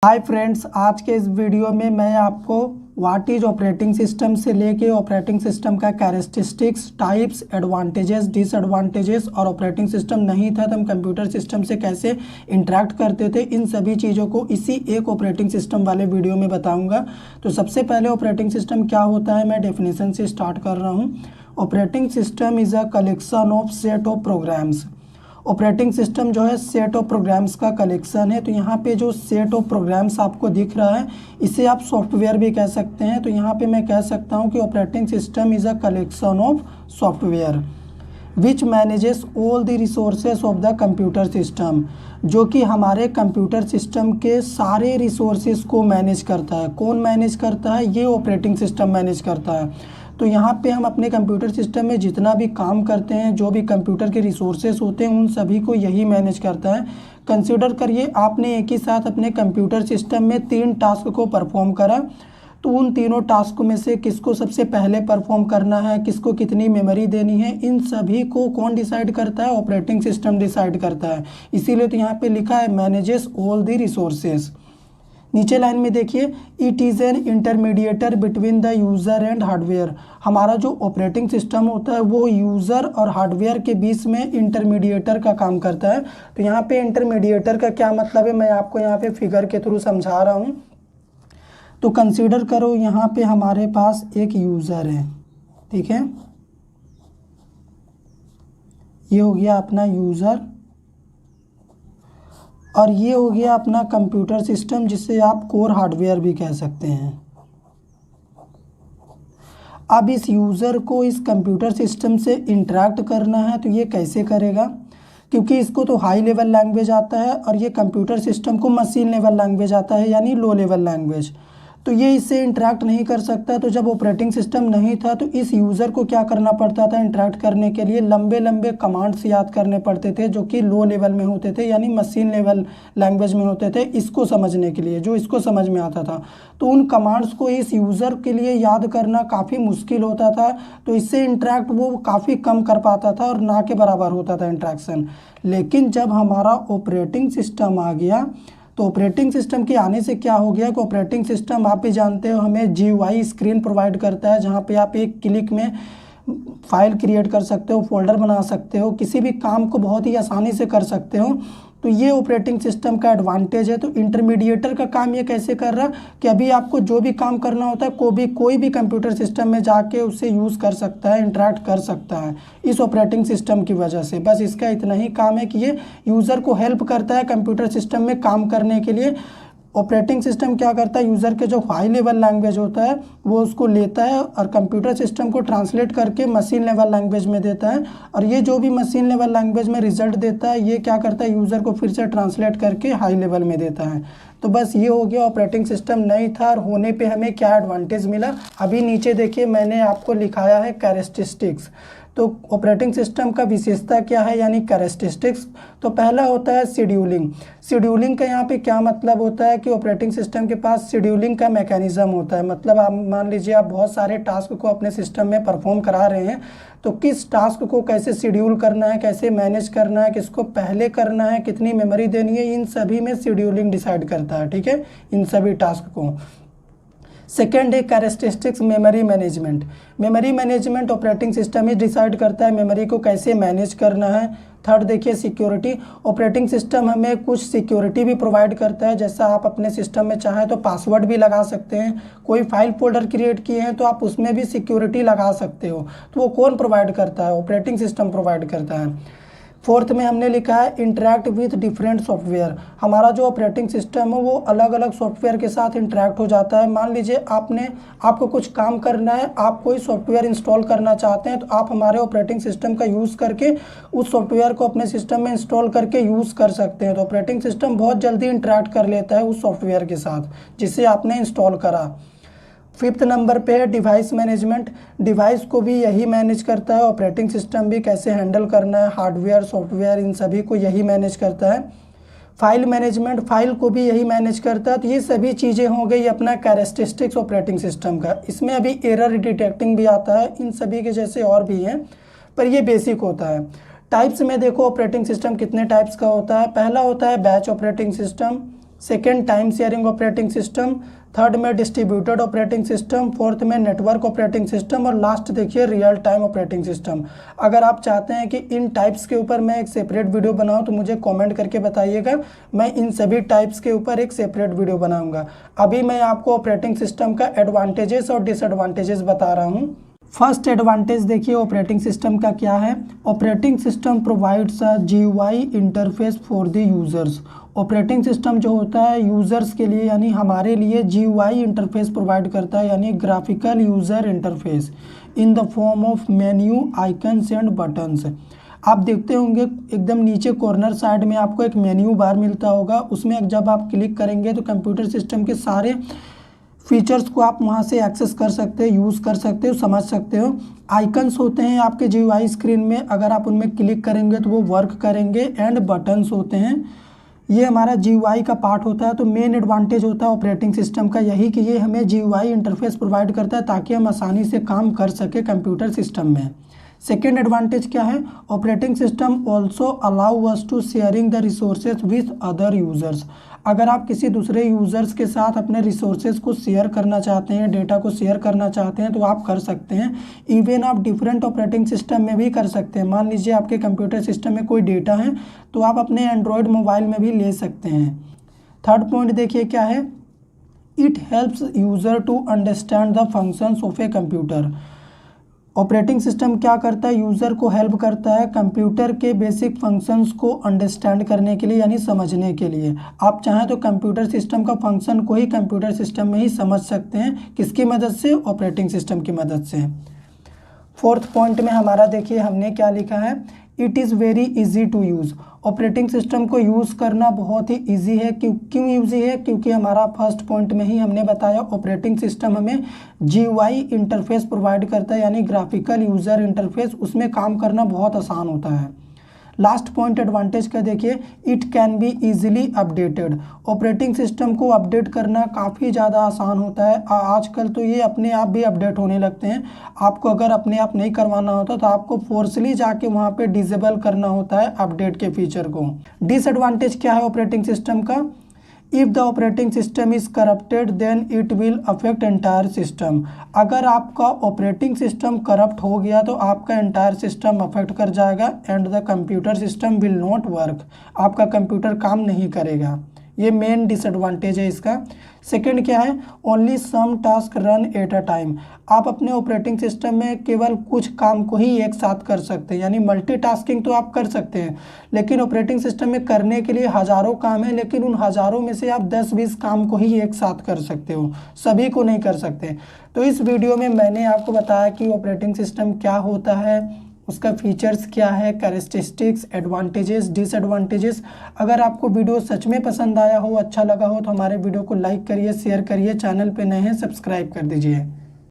Hi friends, आज के इस वीडियो में मैं आपको व्हाट इज ऑपरेटिंग सिस्टम से लेके ऑपरेटिंग सिस्टम का कैरेक्टरिस्टिक्स, टाइप्स, एडवांटेजेस, डिसएडवांटेजेस और ऑपरेटिंग सिस्टम नहीं था तो हम कंप्यूटर सिस्टम से कैसे इंटरेक्ट करते थे, इन सभी चीज़ों को इसी एक ऑपरेटिंग सिस्टम वाले वीडियो में बताऊंगा। तो सबसे पहले ऑपरेटिंग सिस्टम क्या होता है, मैं डेफिनेशन से स्टार्ट कर रहा हूँ। Operating system is a collection of set of programs. Operating system जो है सेट ऑफ प्रोग्राम्स का कलेक्शन है। तो यहाँ पे जो सेट ऑफ प्रोग्राम्स आपको दिख रहा है इसे आप सॉफ्टवेयर भी कह सकते हैं। तो यहाँ पे मैं कह सकता हूँ कि operating system is a collection of software which manages all the resources of the computer system, जो कि हमारे कंप्यूटर सिस्टम के सारे रिसोर्सेज को मैनेज करता है। कौन मैनेज करता है? ये ऑपरेटिंग सिस्टम मैनेज करता है। तो यहाँ पे हम अपने कंप्यूटर सिस्टम में जितना भी काम करते हैं, जो भी कंप्यूटर के रिसोर्सेज होते हैं, उन सभी को यही मैनेज करता है। कंसिडर करिए आपने एक ही साथ अपने कंप्यूटर सिस्टम में 3 टास्क को परफॉर्म करा, तो उन तीनों टास्क में से किसको सबसे पहले परफॉर्म करना है, किसको कितनी मेमोरी देनी है, इन सभी को कौन डिसाइड करता है? ऑपरेटिंग सिस्टम डिसाइड करता है। इसीलिए तो यहाँ पे लिखा है मैनेजेस ऑल द रिसोर्सेज। नीचे लाइन में देखिए, it is an intermediator between the user and hardware. हमारा जो ऑपरेटिंग सिस्टम होता है वो यूज़र और हार्डवेयर के बीच में इंटरमीडिएटर का काम करता है। तो यहाँ पे इंटरमीडिएटर का क्या मतलब है, मैं आपको यहाँ पे फिगर के थ्रू समझा रहा हूँ। तो कंसीडर करो यहाँ पे हमारे पास एक यूज़र है, ठीक है, ये हो गया अपना यूज़र और ये हो गया अपना कंप्यूटर सिस्टम, जिसे आप कोर हार्डवेयर भी कह सकते हैं। अब इस यूज़र को इस कंप्यूटर सिस्टम से इंटरेक्ट करना है, तो ये कैसे करेगा? क्योंकि इसको तो हाई लेवल लैंग्वेज आता है और ये कंप्यूटर सिस्टम को मशीन लेवल लैंग्वेज आता है, यानी लो लेवल लैंग्वेज। तो ये इससे इंटरेक्ट नहीं कर सकता। तो जब ऑपरेटिंग सिस्टम नहीं था तो इस यूज़र को क्या करना पड़ता था? इंटरेक्ट करने के लिए लंबे लंबे कमांड्स याद करने पड़ते थे, जो कि लो लेवल में होते थे, यानी मशीन लेवल लैंग्वेज में होते थे, इसको समझने के लिए, जो इसको समझ में आता था। तो उन कमांड्स को इस यूज़र के लिए याद करना काफ़ी मुश्किल होता था। तो इससे इंटरेक्ट वो काफ़ी कम कर पाता था और ना के बराबर होता था इंटरेक्शन। लेकिन जब हमारा ऑपरेटिंग सिस्टम आ गया, तो ऑपरेटिंग सिस्टम के आने से क्या हो गया कि ऑपरेटिंग सिस्टम आप भी जानते हो हमें GUI स्क्रीन प्रोवाइड करता है, जहाँ पे आप एक क्लिक में फाइल क्रिएट कर सकते हो, फोल्डर बना सकते हो, किसी भी काम को बहुत ही आसानी से कर सकते हो। तो ये ऑपरेटिंग सिस्टम का एडवांटेज है। तो इंटरमीडिएटर का काम ये कैसे कर रहा कि अभी आपको जो भी काम करना होता है कोई भी कंप्यूटर सिस्टम में जाके उससे यूज़ कर सकता है, इंटरेक्ट कर सकता है इस ऑपरेटिंग सिस्टम की वजह से। बस इसका इतना ही काम है कि ये यूज़र को हेल्प करता है कंप्यूटर सिस्टम में काम करने के लिए। ऑपरेटिंग सिस्टम क्या करता है, यूज़र के जो हाई लेवल लैंग्वेज होता है वो उसको लेता है और कंप्यूटर सिस्टम को ट्रांसलेट करके मशीन लेवल लैंग्वेज में देता है, और ये जो भी मशीन लेवल लैंग्वेज में रिजल्ट देता है ये क्या करता है, यूज़र को फिर से ट्रांसलेट करके हाई लेवल में देता है। तो बस ये हो गया, ऑपरेटिंग सिस्टम नहीं था और होने पे हमें क्या एडवांटेज मिला। अभी नीचे देखिए मैंने आपको लिखाया है कैरेक्टरिस्टिक्स। तो ऑपरेटिंग सिस्टम का विशेषता क्या है, यानी कैरेक्टरिस्टिक्स। तो पहला होता है शेड्यूलिंग। शेड्यूलिंग का यहाँ पे क्या मतलब होता है कि ऑपरेटिंग सिस्टम के पास शेड्यूलिंग का मैकेनिज्म होता है। मतलब आप मान लीजिए आप बहुत सारे टास्क को अपने सिस्टम में परफॉर्म करा रहे हैं, तो किस टास्क को कैसे शेड्यूल करना है, कैसे मैनेज करना है, किसको पहले करना है, कितनी मेमोरी देनी है, इन सभी में शेड्यूलिंग डिसाइड करता है, ठीक है, इन सभी टास्क को। सेकेंड है characteristics memory management. Memory management operating system ही डिसाइड करता है मेमोरी को कैसे मैनेज करना है। थर्ड देखिए सिक्योरिटी। ऑपरेटिंग सिस्टम हमें कुछ सिक्योरिटी भी प्रोवाइड करता है, जैसा आप अपने सिस्टम में चाहे तो पासवर्ड भी लगा सकते हैं। कोई फाइल फोल्डर क्रिएट किए हैं तो आप उसमें भी सिक्योरिटी लगा सकते हो। तो वो कौन प्रोवाइड करता है? ऑपरेटिंग सिस्टम प्रोवाइड करता है। फोर्थ में हमने लिखा है इंटरेक्ट विथ डिफरेंट सॉफ्टवेयर। हमारा जो ऑपरेटिंग सिस्टम है वो अलग अलग सॉफ्टवेयर के साथ इंटरेक्ट हो जाता है। मान लीजिए आपको कुछ काम करना है, आप कोई सॉफ्टवेयर इंस्टॉल करना चाहते हैं, तो आप हमारे ऑपरेटिंग सिस्टम का यूज़ करके उस सॉफ्टवेयर को अपने सिस्टम में इंस्टॉल करके यूज़ कर सकते हैं। तो ऑपरेटिंग सिस्टम बहुत जल्दी इंटरेक्ट कर लेता है उस सॉफ्टवेयर के साथ जिसे आपने इंस्टॉल करा। फिफ्थ नंबर पे है डिवाइस मैनेजमेंट। डिवाइस को भी यही मैनेज करता है, ऑपरेटिंग सिस्टम भी कैसे हैंडल करना है, हार्डवेयर सॉफ्टवेयर इन सभी को यही मैनेज करता है। फाइल मैनेजमेंट, फाइल को भी यही मैनेज करता है। तो ये सभी चीज़ें हो गई अपना कैरेक्टरिस्टिक्स ऑपरेटिंग सिस्टम का। इसमें अभी एरर डिटेक्टिंग भी आता है, इन सभी के जैसे और भी हैं, पर ये बेसिक होता है। टाइप्स में देखो ऑपरेटिंग सिस्टम कितने टाइप्स का होता है। पहला होता है batch operating system, second time sharing operating system, third में डिस्ट्रीब्यूटेड ऑपरेटिंग सिस्टम, फोर्थ में नेटवर्क ऑपरेटिंग सिस्टम और लास्ट देखिए रियल टाइम ऑपरेटिंग सिस्टम। अगर आप चाहते हैं कि इन टाइप्स के ऊपर मैं एक सेपरेट वीडियो बनाऊं तो मुझे कमेंट करके बताइएगा, मैं इन सभी टाइप्स के ऊपर एक सेपरेट वीडियो बनाऊंगा। अभी मैं आपको ऑपरेटिंग सिस्टम का एडवांटेजेस और डिसएडवांटेजेस बता रहा हूँ। फर्स्ट एडवांटेज देखिए ऑपरेटिंग सिस्टम का क्या है। Operating system provides a GUI interface for the users. Operating system जो होता है यूज़र्स के लिए यानी हमारे लिए GUI इंटरफेस प्रोवाइड करता है, यानी graphical user interface in the form of menu, icons and buttons. आप देखते होंगे एकदम नीचे कॉर्नर साइड में आपको एक मेन्यू बार मिलता होगा, उसमें जब आप क्लिक करेंगे तो कंप्यूटर सिस्टम के सारे फीचर्स को आप वहां से एक्सेस कर सकते हो, यूज़ कर सकते हो, समझ सकते हो। आइकन्स होते हैं आपके GUI स्क्रीन में, अगर आप उनमें क्लिक करेंगे तो वो वर्क करेंगे। एंड बटन्स होते हैं, ये हमारा GUI का पार्ट होता है। तो मेन एडवांटेज होता है ऑपरेटिंग सिस्टम का यही कि ये हमें GUI इंटरफेस प्रोवाइड करता है ताकि हम आसानी से काम कर सके कंप्यूटर सिस्टम में। सेकेंड एडवांटेज क्या है, operating system also allow us to sharing the resources with other users. अगर आप किसी दूसरे यूज़र्स के साथ अपने रिसोर्सेज को शेयर करना चाहते हैं, डेटा को शेयर करना चाहते हैं तो आप कर सकते हैं। इवन आप डिफरेंट ऑपरेटिंग सिस्टम में भी कर सकते हैं। मान लीजिए आपके कंप्यूटर सिस्टम में कोई डेटा है तो आप अपने एंड्रॉयड मोबाइल में भी ले सकते हैं। थर्ड पॉइंट देखिए क्या है, it helps user to understand the functions of a computer. Operating system क्या करता है, यूज़र को हेल्प करता है कंप्यूटर के बेसिक फंक्शंस को अंडरस्टैंड करने के लिए, यानी समझने के लिए। आप चाहें तो कंप्यूटर सिस्टम का फंक्शन को ही कंप्यूटर सिस्टम में ही समझ सकते हैं, किसकी मदद से, ऑपरेटिंग सिस्टम की मदद से। फोर्थ पॉइंट में हमारा देखिए हमने क्या लिखा है, it is very easy to use. Operating system को यूज़ करना बहुत ही इजी है। क्यों ईजी है, क्योंकि हमारा फर्स्ट पॉइंट में ही हमने बताया ऑपरेटिंग सिस्टम हमें GUI इंटरफेस प्रोवाइड करता है, यानी ग्राफिकल यूज़र इंटरफेस, उसमें काम करना बहुत आसान होता है। लास्ट पॉइंट एडवांटेज का देखिए, it can be easily updated. Operating system को अपडेट करना काफ़ी ज़्यादा आसान होता है। आजकल तो ये अपने आप भी अपडेट होने लगते हैं। आपको अगर अपने आप नहीं करवाना होता तो आपको फोर्सली जाके वहाँ पे डिसेबल करना होता है अपडेट के फीचर को। डिसएडवांटेज क्या है ऑपरेटिंग सिस्टम का, if the operating system is corrupted then it will affect entire system. अगर आपका ऑपरेटिंग सिस्टम करप्ट हो गया तो आपका एंटायर सिस्टम अफेक्ट कर जाएगा and the computer system will not work. आपका कंप्यूटर काम नहीं करेगा, ये मेन डिसएडवांटेज है इसका। सेकंड क्या है, only some task run at a time. आप अपने ऑपरेटिंग सिस्टम में केवल कुछ काम को ही एक साथ कर सकते हैं, यानी मल्टीटास्किंग तो आप कर सकते हैं, लेकिन ऑपरेटिंग सिस्टम में करने के लिए हज़ारों काम है, लेकिन उन हज़ारों में से आप 10-20 काम को ही एक साथ कर सकते हो, सभी को नहीं कर सकते। तो इस वीडियो में मैंने आपको बताया कि ऑपरेटिंग सिस्टम क्या होता है, उसका फीचर्स क्या है, कैरेक्टरिस्टिक्स, एडवांटेजेस, डिसएडवांटेजेस। अगर आपको वीडियो सच में पसंद आया हो, अच्छा लगा हो तो हमारे वीडियो को लाइक करिए, शेयर करिए, चैनल पे नए हैं सब्सक्राइब कर दीजिए।